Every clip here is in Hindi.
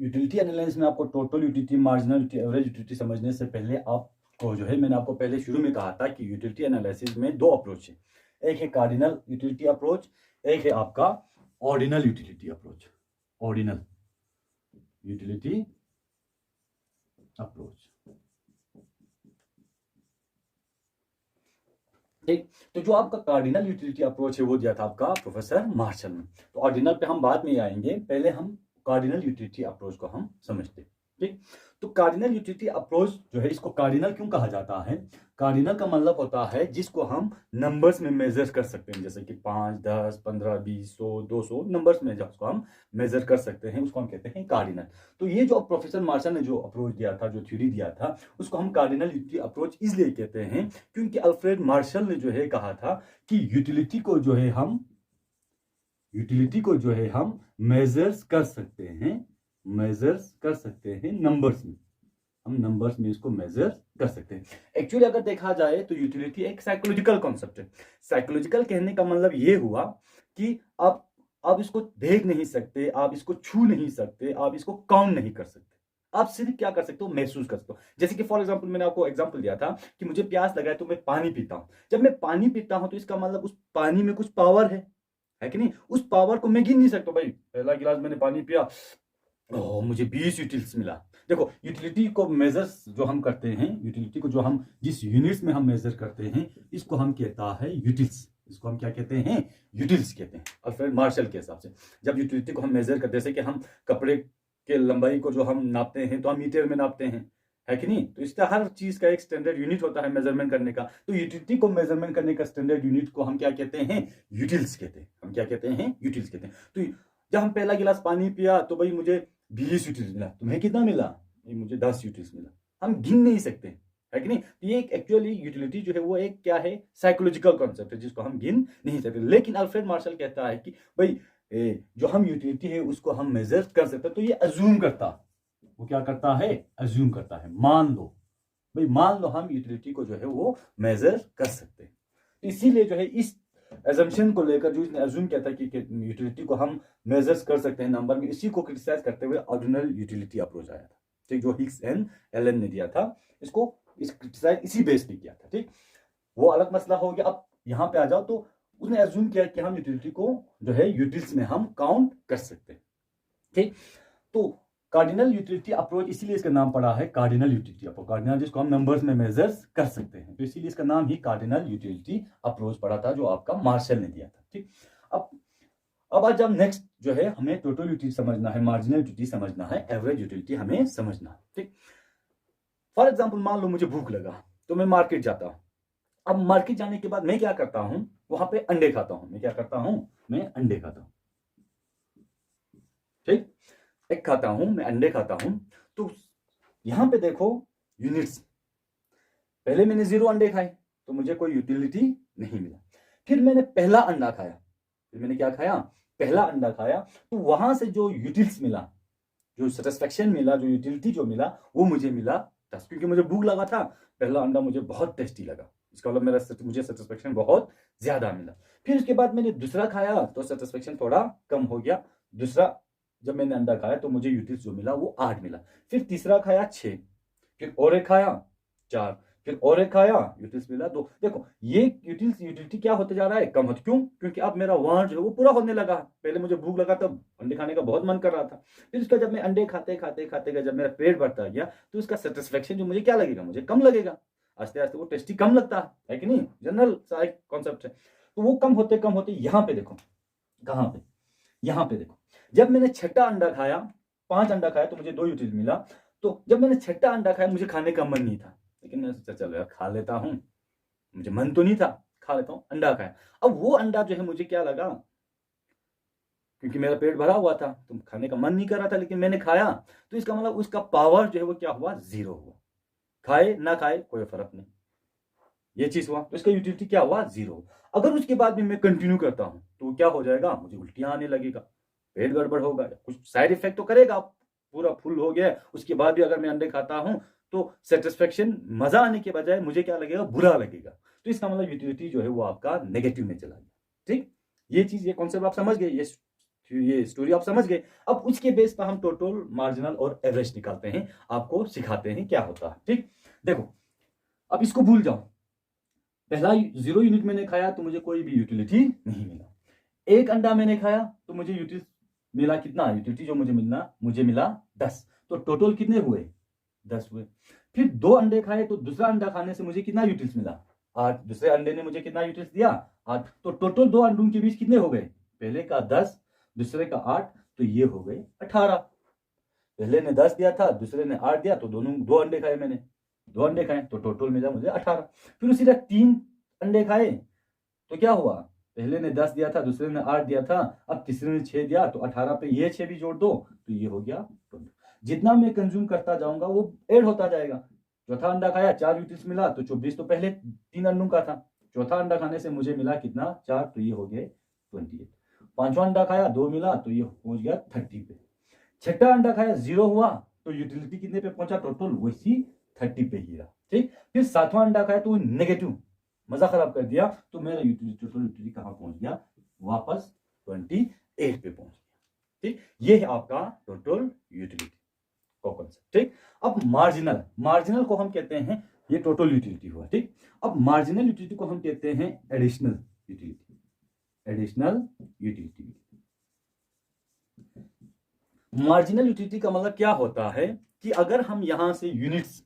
यूटिलिटी एनालिसिस में आपको total utility, marginal utility, average utility समझने से पहले आपको जो है, मैंने आपको पहले शुरू में कहा था कि यूटिलिटी एनालिसिस में दो अप्रोच है। एक है कार्डिनल यूटिलिटी अप्रोच, एक है आपका ordinal utility approach. Ordinal utility approach, ठीक। तो जो आपका कार्डिनल यूटिलिटी अप्रोच है वो दिया था आपका प्रोफेसर मार्शल ने। तो ऑर्डिनल पे हम बाद में आएंगे, पहले हम कार्डिनल यूटिलिटी अप्रोच को हम समझते हैं, ठीक। तो कार्डिनल यूटिलिटी अप्रोच जो है, इसको कार्डिनल क्यों कहा जाता है? कार्डिनल का मतलब होता है जिसको हम नंबर्स में मेजर कर सकते हैं, जैसे कि 5, 10, 15, 20, 100, 200 नंबर्स में जिसको हम मेजर कर सकते हैं, उसको हम कहते हैं कार्डिनल। तो ये जो प्रोफेसर मार्शल ने जो अप्रोच दिया था, जो थ्योरी दिया था, उसको हम कार्डिनल यूटिलिटी अप्रोच इसलिए कहते हैं क्योंकि अल्फ्रेड मार्शल ने जो है कहा था कि यूटिलिटी को जो है हम मेजर्स कर सकते हैं नंबर्स में। हम नंबर्स में इसको मेजर कर सकते हैं। एक्चुअली अगर देखा जाए तो यूटिलिटी एक साइकोलॉजिकल कॉन्सेप्ट है। साइकोलॉजिकल कहने का मतलब ये हुआ कि आप इसको देख नहीं सकते, आप इसको छू नहीं सकते, आप इसको काउंट नहीं कर सकते। आप सिर्फ क्या कर सकते हो, महसूस कर सकते हो। जैसे कि फॉर एग्जांपल मैंने आपको एग्जांपल दिया था कि मुझे प्यास लगा है तो मैं पानी पीता हूं। जब मैं पानी पीता हूं तो इसका मतलब उस पानी में कुछ पावर है कि नहीं? उस पावर को मैं गिन नहीं सकता। भाई पहला गिलास मैंने पानी पिया, मुझे 20 यूटिल्स मिला। देखो यूटिलिटी को मेजर्स जो हम करते हैं, यूटिलिटी को जो हम जिस यूनिट्स में हम मेजर करते हैं, इसको हम कहता है यूटिल्स। इसको हम क्या कहते हैं? यूटिल्स कहते हैं। और फिर मार्शल के हिसाब से जब यूटिलिटी को हम मेजर करते हैं, जैसे कि हम कपड़े के लंबाई को जो हम नापते हैं तो हम मीटर में नापते हैं, है कि नहीं? तो इसका हर चीज का एक स्टैंडर्ड यूनिट होता है मेजरमेंट करने का। तो यूटिलिटी को मेजरमेंट करने का स्टैंडर्ड यूनिट को हम क्या कहते हैं? यूटिल्स कहते हैं। हम क्या कहते हैं? यूटिल्स कहते हैं। तो जब हम पहला गिलास पानी पिया तो भाई मुझे 20 यूटिल्स मिला। तुम्हें कितना मिला? मुझे 10 यूटिल्स मिला। हम गिन नहीं सकते, है कि नहीं? तो ये एक्चुअली यूटिलिटी जो है वो एक क्या है? साइकोलॉजिकल कॉन्सेप्ट है जिसको हम गिन नहीं सकते। लेकिन अल्फ्रेड मार्शल कहता है कि भाई जो हम यूटिलिटी है उसको हम मेजर कर सकते हैं। तो ये अज्यूम करता, वो क्या करता है? अज्यूम करता है। मान लो हम यूटिलिटी को जो है वो मेजर कर सकते हैं। तो इसीलिए जो है इस एजम्पशन को लेकर जो इसने अज्यूम किया था कि यूटिलिटी को हम मेजर्स कर सकते हैं नंबर में, इसी को क्रिटिसाइज करते हुए ऑर्डिनल यूटिलिटी अप्रोच आया था, ठीक। जो हिग्स एंड एलन ने दिया था, इसको क्रिटिसाइज इसी बेस पे किया था, ठीक। वो अलग मसला हो गया। अब यहां पे आ जाओ तो उसने अज्यूम किया कि हम यूटिलिटी को जो है यूटिल्स में हम काउंट कर सकते हैं, ठीक। तो कार्डिनल यूटिलिटी अप्रोच, इसीलिए इसका नाम पड़ा है कार्डिनल यूटिलिटी अप्रोच। कार्डिनल जिसको हम नंबर्स में मेजर्स कर सकते हैं, तो इसीलिए इसका नाम ही कार्डिनल यूटिलिटी अप्रोच पड़ा था, जो आपका मार्शल ने दिया था, ठीक। अब आज हम नेक्स्ट जो है, हमें टोटल यूटिलिटी समझना है, मार्जिनल यूटिलिटी समझना है, एवरेज यूटिलिटी हमें समझना है, ठीक। फॉर एग्जाम्पल मान लो मुझे भूख लगा तो मैं मार्केट जाता हूं। अब मार्केट जाने के बाद मैं क्या करता हूं? वहां पे अंडे खाता हूं। मैं क्या करता हूं? मैं अंडे खाता हूं, ठीक। एग खाता हूं, मैं अंडे खाता हूं। तो यहां पे देखो यूनिट्स, पहले मैंने 0 अंडे खाए तो मुझे कोई यूटिलिटी नहीं मिला। फिर मैंने पहला अंडा खाया, फिर मैंने क्या खाया? पहला अंडा खाया। तो वहां से जो यूटिल्स मिला, जो सेटिस्फेक्शन मिला, जो यूटिलिटी जो मिला, वो मुझे मिला 10, क्योंकि मुझे भूख लगा था। पहला अंडा मुझे बहुत टेस्टी लगा, इसका मतलब मुझे सेटिस्फेक्शन बहुत ज्यादा मिला। फिर उसके बाद मैंने दूसरा खाया तो सेटिस्फेक्शन थोड़ा कम हो गया। दूसरा जब मैंने अंडा खाया तो मुझे यूटिल्स जो मिला वो 8 मिला। फिर तीसरा खाया 6, फिर और एक खाया 4, फिर और एक खाया, यूटिल्स मिला 2। देखो ये यूटिलिटी क्या होते जा रहा है? कम होता। क्यों? क्योंकि अब मेरा वांट जो है वो पूरा होने लगा। पहले मुझे भूख लगा तब अंडे खाने का बहुत मन कर रहा था। फिर उसका जब मैं अंडे खाते खाते खाते गया, जब मेरा पेट भरता गया तो उसका सेटिस्फेक्शन जो मुझे क्या लगेगा? मुझे कम लगेगा। आस्ते आस्ते वो टेस्टी कम लगता है कि नहीं? जनरल सा एक कॉन्सेप्ट है। तो वो कम होते यहां पे देखो, कहां पे? यहां पे देखो, जब मैंने छठा अंडा खाया, 5 अंडा खाया तो मुझे 2 यूटिल मिला। तो जब मैंने छठा अंडा खाया मुझे खाने का मन नहीं था, लेकिन मैंने सोचा चलो यार खा लेता हूं, मुझे मन तो नहीं था, खा लेता हूं। अंडा खाया। अब वो अंडा जो है मुझे क्या लगा? क्योंकि मेरा पेट भरा हुआ था तो खाने का मन नहीं कर रहा था, लेकिन मैंने खाया, तो इसका मतलब उसका पावर जो है वो क्या हुआ? 0 हुआ। खाए ना खाए कोई फर्क नहीं, ये चीज हुआ। तो इसका यूटिलिटी क्या हुआ? 0। अगर उसके बाद भी मैं कंटिन्यू करता हूं तो क्या हो जाएगा? मुझे उल्टियां आने लगेगा, पेट गड़बड़ होगा, कुछ साइड इफेक्ट तो करेगा। पूरा फुल हो गया उसके बाद भी अगर मैं अंडे खाता हूं तो सेटिस्फेक्शन, मजा आने के बजाय मुझे क्या लगेगा? बुरा लगेगा। तो इसका मतलब यूटिलिटी जो है वो आपका नेगेटिव में चला गया, ठीक। ये चीज, ये कॉन्सेप्ट आप समझ गए, ये ये स्टोरी आप समझ गए। अब उसके बेस पर हम टोटल, मार्जिनल और एवरेज निकालते हैं, आपको सिखाते हैं क्या होता है। ठीक, देखो अब इसको भूल जाओ, पहला 0 यूनिट मैंने खाया तो मुझे कोई भी यूटिलिटी नहीं मिला। एक अंडा मैंने खाया तो मुझे यूटिलिटी मिला कितना, यूटिलिटी जो मुझे मिला 10। तो टोटल कितने हुए, 10 हुए। फिर 2 अंडे खाए तो दूसरा अंडा खाने से मुझे कितना यूटिल्स मिला, 8। दूसरे अंडे ने मुझे कितना यूटिल्स दिया, 8। तो टोटल 2 अंडों के बीच कितने हो गए, पहले का 10, दूसरे का 8, तो ये हो गए 18। पहले ने 10 दिया था, दूसरे ने 8 दिया, तो दोनों 2 अंडे खाए मैंने, 2 अंडे खाए तो टोटल मिला मुझे 18। फिर उसी तरह 3 अंडे खाए तो क्या हुआ, पहले ने 10 दिया था, दूसरे ने 8 दिया था, अब तीसरे ने 6 दिया, तो 18 पे ये 6 भी जोड़ दो तो ये हो गया 20। जितना मैं कंज्यूम करता जाऊंगा वो ऐड होता जाएगा। चौथा अंडा खाया, 4 यूटिल्स मिला, तो 24 तो पहले 3 अंडों का था। चौथा अंडा खाने से मुझे मिला कितना, 4, तो ये हो गए 28। पांचवा अंडा खाया, 2 मिला, तो ये हो गया 30 पे। छठा अंडा खाया, 0 हुआ, तो यूटिलिटी कितने पे पहुंचा, टोटल वैसी 30 पे ही रहा। ठीक, फिर 7वां अंडा खाया तो नेगेटिव, मजा खराब कर दिया, तो मेरा यूटिलिटी, टोटल यूटिलिटी कहां पहुंच गया, वापस 28 पे पहुंच गया। ठीक, ये है आपका टोटल यूटिलिटी का कॉन्सेप्ट। ठीक, अब मार्जिनल को हम कहते हैं, ये टोटल यूटिलिटी हुआ। ठीक, अब मार्जिनल यूटिलिटी को हम कहते हैं एडिशनल यूटिलिटी। मार्जिनल यूटिलिटी का मतलब क्या होता है कि अगर हम यहां से यूनिट्स,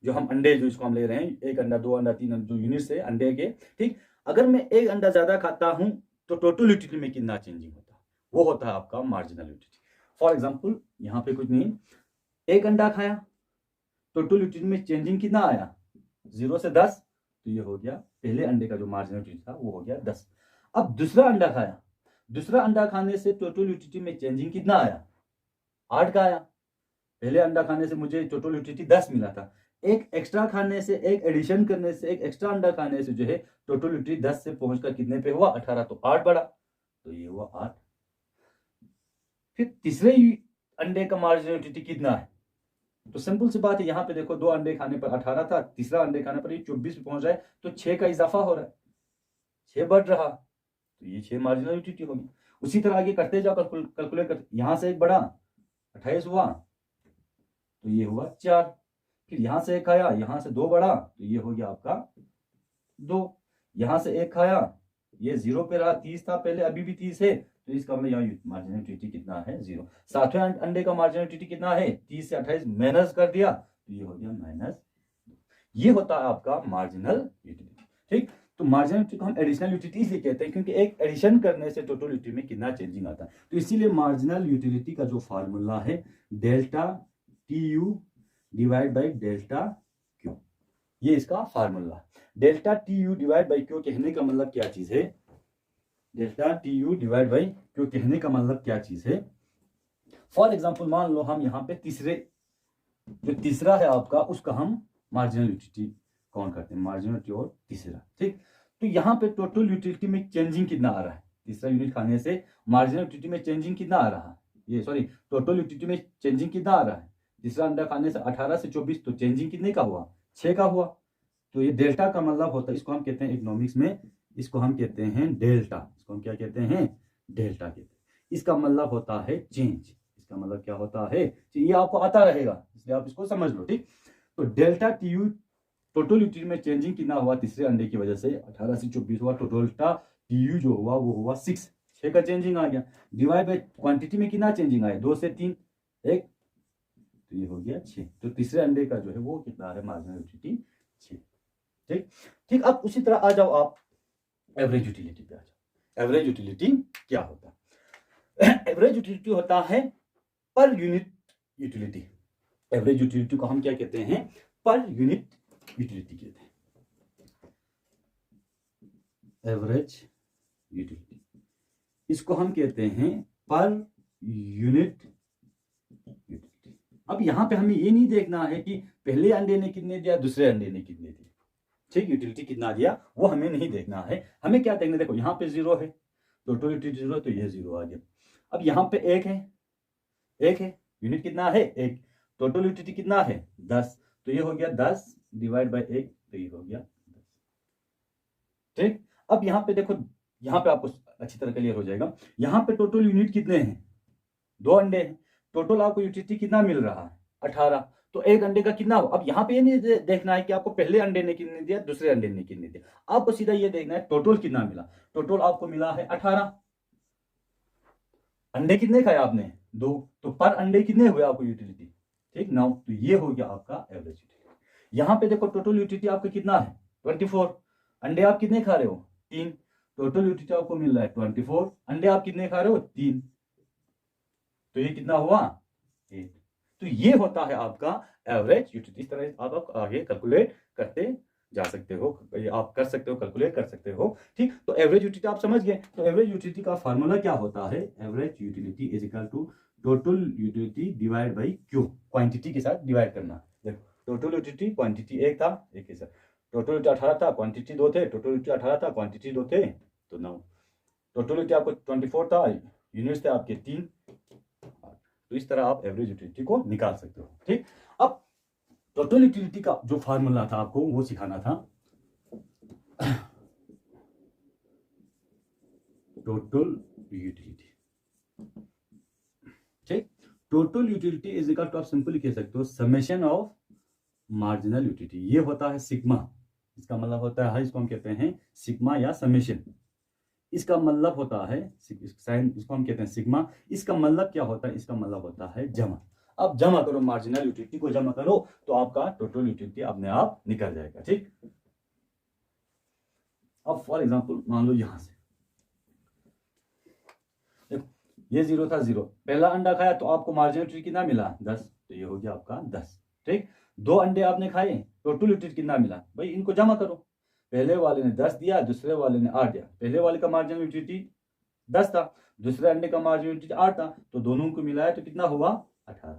जो हम अंडे, जो इसको हम ले रहे हैं, 1 अंडा, 2 अंडा, 3 अंडा, जो यूनिट्स है अंडे के, ठीक, अगर मैं 1 अंडा ज्यादा खाता हूं तो टोटल यूटिलिटी में कितना चेंजिंग होता है, वो होता है आपका मार्जिनल यूटिलिटी। फॉर एग्जांपल यहां पे कुछ नहीं, 1 अंडा खाया, टोटल यूटिलिटी में चेंजिंग कितना आया, 0 से 10, तो ये हो गया पहले अंडे का जो मार्जिनल यूटिलिटी था वो हो गया 10। अब दूसरा अंडा खाया, दूसरा अंडा खाने से टोटल यूटिलिटी में चेंजिंग कितना आया, 8 का आया। पहले अंडा खाने से मुझे टोटल यूटिलिटी 10 मिला था, एक एक्स्ट्रा खाने से, एक एडिशन करने से, एक एक्स्ट्रा अंडा खाने से जो है टोटल यूटिलिटी 10 से पहुंचकर कितने पे हुआ, 18, तो 8 बढ़ा, तो ये हुआ 8। फिर तीसरे अंडे का मार्जिनल यूटिलिटी कितना है, तो सिंपल सी बात है, यहां पे देखो 2 अंडे खाने पर 18 था, तीसरा अंडे खाने पर ये 24 पे पहुंच जाए, तो 6 का इजाफा हो रहा है, 6 बढ़ रहा, तो ये 6 मार्जिनल यूटिलिटी होगी। उसी तरह आगे करते जाओ, कैलकुलेट कर, यहां से एक बढ़ा, 28 हुआ, तो ये हुआ 4। फिर यहां से एक खाया, यहां से 2 बढ़ा, तो ये हो गया आपका 2। यहां से एक खाया, ये 0 पे रहा, 30 था पहले, अभी भी 30 है, तो इसका मतलब यहाँ मार्जिनल यूटिलिटी कितना है, 0। 7वें अंडे का मार्जिनल यूटिलिटी कितना है, 30 से 28 माइनस कर दिया, तो ये हो गया -2। ये होता है आपका मार्जिनल यूटिलिटी। ठीक, तो मार्जिनल यूटिलिटी को हम एडिशनल यूटिलिटी इसलिए कहते हैं क्योंकि एक एडिशन करने से टोटल यूटिलिटी में कितना चेंजिंग आता है। तो इसीलिए मार्जिनल यूटिलिटी का जो फार्मूला है, delta TU divide by delta Q, ये इसका formula. Delta TU divide by Q कहने का मतलब क्या चीज है, delta TU divide by Q कहने का मतलब क्या चीज है। फॉर एग्जांपल मान लो हम यहाँ पे जो तीसरा है आपका, उसका हम मार्जिनल यूटिलिटी काउंट करते हैं, मार्जिनल यूटिलिटी और तीसरा। ठीक, तो यहाँ पे टोटल यूटिलिटी में चेंजिंग कितना आ रहा है, तीसरा यूनिट खाने से मार्जिनल यूटिलिटी में चेंजिंग कितना आ रहा है, ये सॉरी, टोटल यूटिलिटी में चेंजिंग कितना आ रहा है, तीसरा अंडा खाने से 18 से 24, तो चेंजिंग कितने का हुआ, 6 का हुआ। तो ये डेल्टा का मतलब होता है, इसको हम कहते हैं इकोनॉमिक्स में, इसको हम कहते हैं डेल्टा, इसको हम क्या कहते हैं, डेल्टा कहते हैं। इसका मतलब होता है चेंज, इसका मतलब क्या होता है, ये आपको आता रहेगा, इसलिए आप इसको समझ लो। ठीक, तो डेल्टा TU टोटल यूटिलिटी में चेंजिंग कितना हुआ, तीसरे अंडे की वजह से 18 से 24 हुआ, तो डेल्टा TU जो हुआ वो हुआ 6 का चेंजिंग आ गया। डिवाइड बाय क्वांटिटी में कितना चेंजिंग आया, 2 से 3, 1, तो ये हो गया 6। तो तीसरे अंडे का जो है वो कितना है, मार्जिनल यूटिलिटी 6। ठीक ठीक, अब उसी तरह आ जाओ आप एवरेज यूटिलिटी पे आ जाओ। एवरेज यूटिलिटी क्या होता है, एवरेज यूटिलिटी होता है per unit utility. Average utility को हम क्या कहते हैं, पर यूनिट यूटिलिटी कहते हैं, एवरेज यूटिलिटी, इसको हम कहते हैं पर यूनिट यूटिलिटी। अब यहां पे हमें ये नहीं देखना है कि पहले अंडे ने कितने दिया, दूसरे अंडे ने कितने दिए, ठीक, यूटिलिटी कितना दिया वो हमें नहीं देखना है। हमें क्या देखना है, देखो यहाँ पे 0 है, टोटल यूटिलिटी 0, तो ये 0 आ गया। अब यहाँ पे 1 है, यूनिट कितना है, 1, टोटल यूटिलिटी कितना है, 10, तो ये हो गया 10 डिवाइड बाई 1, तो ये हो गया 10। ठीक, अब यहाँ पे देखो, यहाँ पे आपको अच्छी तरह क्लियर हो जाएगा। यहाँ पे टोटल यूनिट कितने हैं, 2 अंडे हैं, टोटल आपको यूटिलिटी कितना मिल रहा है 18। तो एक अंडे का कितना हो, अब यहाँ पे ये नहीं देखना है कि आपको पहले अंडे ने कितने दिया, दूसरे अंडे ने कितने दिया, आपको सीधा ये देखना है टोटल कितना मिला। टोटल आपको मिला है 18। अंडे कितने खाए आपने, 2, तो पर अंडे कितने हुए आपको यूटिलिटी, ठीक ना। तो ये हो गया आपका एवरेज यूटिलिटी। यहाँ पे देखो टोटल यूटिलिटी आपका कितना है 24, अंडे आप कितने खा रहे हो 3, टोटल यूटिलिटी आपको मिल रहा है 24, अंडे आप कितने खा रहे हो 3, तो ये कितना हुआ 8। तो ये होता है आपका एवरेज यूटिलिटी। इस तरह आप आगे कैलकुलेट करते जा सकते हो, ये आप कर सकते हो, कैलकुलेट कर सकते हो, ठीक। तो एवरेज यूटिलिटी आप समझ गए। तो एवरेज यूटिलिटी का फार्मूला क्या होता है, average utility is equal to total utility divide by Q, quantity के साथ डिवाइड करना। देखो टोटल यूटिलिटी क्वांटिटी 1 था, एक के साथ टोटल यूटिलिटी 18 था, क्वांटिटी 2 थे, टोटल यूटिलिटी 18 था, क्वांटिटी 2 थे, तो 9। टोटल यूटिलिटी आपको 24 था, यूनिट्स थे आपके 3। तो इस तरह आप एवरेज यूटिलिटी को निकाल सकते हो, ठीक। अब टोटल यूटिलिटी का जो फार्मूला था आपको वो सिखाना था। टोटल यूटिलिटी, ठीक। Total utility is equal to, आप सिंपली कह सकते हो समेशन ऑफ मार्जिनल यूटिलिटी। ये होता है सिग्मा, इसका मतलब होता है, इसको हम कहते हैं सिग्मा या समेशन। इसका मतलब होता है साइन, इसको हम कहते हैं सिग्मा। इसका मतलब क्या होता है, इसका मतलब होता है जमा। अब जमा करो, मार्जिनल यूटिलिटी को जमा करो तो आपका टोटल यूटिलिटी अपने आप निकल जाएगा, ठीक। अब फॉर एग्जांपल मान लो यहां से देखो, ये 0 था, 0 पहला अंडा खाया तो आपको मार्जिनल यूटिलिटी कितना मिला 10, तो ये हो गया आपका 10, ठीक। 2 अंडे आपने खाए, टोटल यूटिलिटी कितना मिला, भाई इनको जमा करो। पहले वाले ने 10 दिया, दूसरे वाले ने 8 दिया। पहले वाले का मार्जिनल यूटिलिटी 10 था, दूसरे अंडे का मार्जिनल यूटिलिटी 8 था, तो दोनों को मिलाया तो कितना हुआ 18,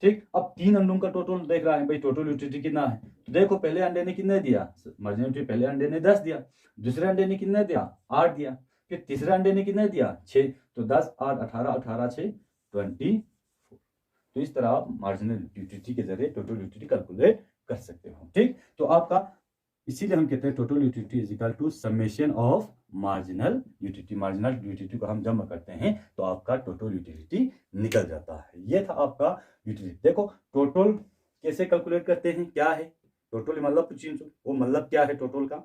ठीक। अब 3 अंडों का टोटल देख रहा है, भाई टोटल यूटिलिटी कितना है, तो देखो पहले अंडे ने कितने दिया मार्जिनल यूटिलिटी, पहले अंडे ने 10 दिया, दूसरे अंडे ने कितने दिया 8 दिया, फिर तीसरे अंडे ने कितने दिया 6, तो 10 8 18, 18 6 24। तो इस तरह आप मार्जिनल यूटिलिटी के जरिए टोटल यूटिलिटी कैलकुलेट कर सकते हो, ठीक। तो आपका इसीलिए हम कहते हैं total utility is equal to summation of marginal utility. Marginal utility को हम जमा करते हैं तो आपका टोटल यूटिलिटी निकल जाता है। ये था आपका यूटिलिटी। देखो टोटल कैसे कैलकुलेट करते हैं, क्या है टोटल, मतलब कुछ वो मतलब क्या है टोटल का,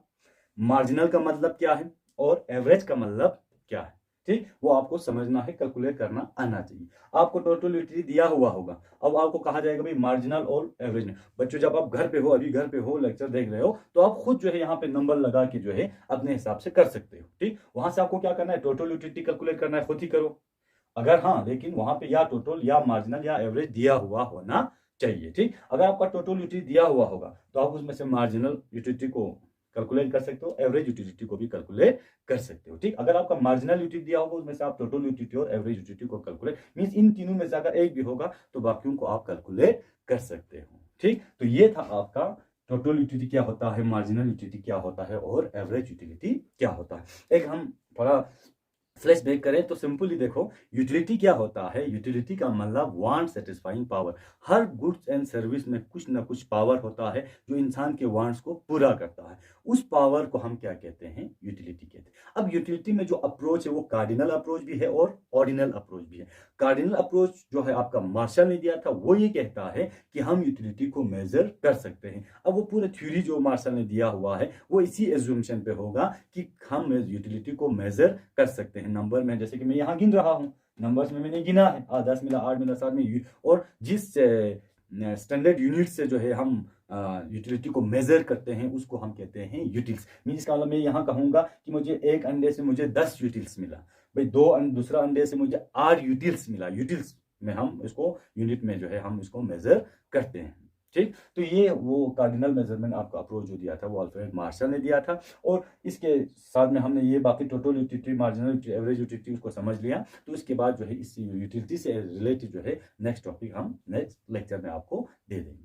मार्जिनल का मतलब क्या है और एवरेज का मतलब क्या है, ठीक। वो आपको समझना है, कैलकुलेट करना आना चाहिए। आपको टोटल यूटिलिटी दिया हुआ होगा, अब आपको कहा जाएगा भाई मार्जिनल और एवरेज में। बच्चों जब आप घर पे हो, अभी घर पे हो, लेक्चर देख रहे हो, तो आप खुद जो है यहाँ पे नंबर लगा के जो है अपने हिसाब से कर सकते हो, ठीक। वहां से आपको क्या करना है, टोटल यूटिलिटी कैलकुलेट करना है, खुद ही करो अगर, हाँ लेकिन वहां पे या टोटल या मार्जिनल या एवरेज दिया हुआ होना चाहिए, ठीक। अगर आपका टोटल यूटिलिटी दिया हुआ होगा तो आप उसमें से मार्जिनल यूटिलिटी को कैलकुलेट कर सकते हो, एवरेज यूटिलिटी को भी कैलकुलेट कर सकते हो, ठीक। अगर आपका मार्जिनल यूटिलिटी दिया होगा उसमें से आप टोटल यूटिलिटी और एवरेज यूटिलिटी को कैलकुलेट, मींस इन तीनों में से अगर एक भी होगा तो बाकियों को आप कैलकुलेट कर सकते हो, ठीक। तो ये था आपका टोटल यूटिलिटी क्या होता है, मार्जिनल यूटिलिटी क्या होता है और एवरेज यूटिलिटी क्या होता है। एक हम थोड़ा फ्लैशबैक करें तो सिंपली देखो यूटिलिटी क्या होता है। यूटिलिटी का मतलब want satisfying power. Her goods and service में कुछ ना कुछ पावर होता है जो इंसान के वांट्स को पूरा करता है, उस पावर को हम क्या कहते हैं, यूटिलिटी कहते हैं। अब यूटिलिटी में जो अप्रोच है वो कार्डिनल अप्रोच भी है और ऑर्डिनल अप्रोच भी है। कार्डिनल अप्रोच जो है आपका मार्शल ने दिया था, वो ये कहता है कि हम यूटिलिटी को मेजर कर सकते हैं। अब वो पूरा थ्योरी जो मार्शल ने दिया हुआ है वो इसी एज्यूम्पशन पे होगा कि हम यूटिलिटी को मेजर कर सकते हैं नंबर में। जैसे कि मैं यहाँ गिन रहा हूँ, नंबर्स में मैंने गिना है, 10 मिला, 8 मिला, 7 में, और जिस स्टैंडर्ड यूनिट से जो है हम यूटिलिटी को मेजर करते हैं उसको हम कहते हैं यूटिल्स। मीन्स का मैं यहाँ कहूंगा कि मुझे एक अंडे से मुझे 10 यूटिल्स मिला, भाई दूसरा अंडे से मुझे 8 यूटिल्स मिला। यूटिल्स में हम इसको यूनिट में जो है हम इसको मेजर करते हैं, ठीक। तो ये वो कार्डिनल मेजरमेंट आपका अप्रोच जो दिया था वो अल्फ्रेड मार्शल ने दिया था। और इसके साथ में हमने ये बाकी total utility, marginal utility, average utility उसको समझ लिया। तो इसके बाद जो है इस यूटिलिटी से रिलेटेड जो है नेक्स्ट टॉपिक हम नेक्स्ट लेक्चर में आपको दे देंगे।